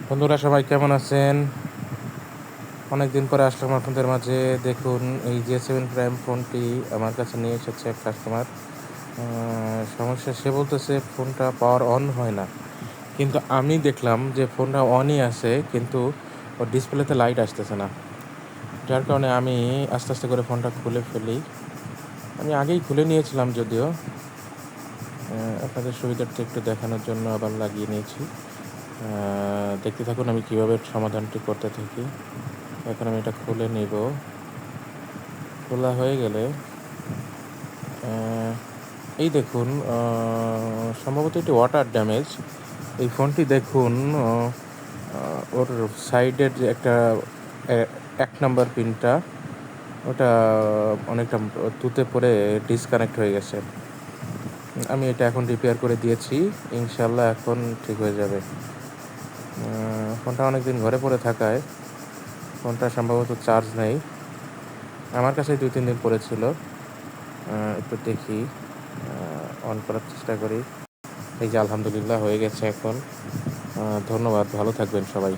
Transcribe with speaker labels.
Speaker 1: বন্ধুরা সবাই কেমন আছেন? অনেক দিন পরে আসলাম আপনাদের মাঝে। দেখুন, এই J7 প্রাইম ফোনটি আমার কাছে নিয়ে এসেছে এক কাস্টমার। সমস্যা, সে বলতেছে ফোনটা পাওয়ার অন হয় না, কিন্তু আমি দেখলাম যে ফোনটা অনই আছে, কিন্তু ওর ডিসপ্লেতে লাইট আসতেছে না। যার কারণে আমি আস্তে আস্তে করে ফোনটা খুলে ফেলি। আমি আগেই খুলে নিয়েছিলাম যদিও, আপনাদের সুবিধার্থে একটু দেখানোর জন্য আবার লাগিয়ে নিয়েছি। দেখতে থাকুন আমি কীভাবে সমাধানটি করতে থাকি। এখন আমি এটা খুলে নিব। খোলা হয়ে গেলে এই দেখুন, সম্ভবত এটি ওয়াটার ড্যামেজ। এই ফোনটি দেখুন, ওর সাইডের যে একটা 1 নাম্বার পিনটা, ওটা অনেকটা তুতে পড়ে ডিসকানেক্ট হয়ে গেছে। আমি এটা এখন রিপেয়ার করে দিয়েছি, ইনশাল্লাহ এখন ঠিক হয়ে যাবে। ফোনটা অনেক দিন ঘরে পড়ে থাকায় ফোনটা সম্ভবত চার্জ নেই। আমার কাছে 2-3 দিন পড়েছিল। একটু দেখি, অন করার চেষ্টা করি। এই যে আলহামদুলিল্লাহ হয়ে গেছে এখন। ধন্যবাদ, ভালো থাকবেন সবাই।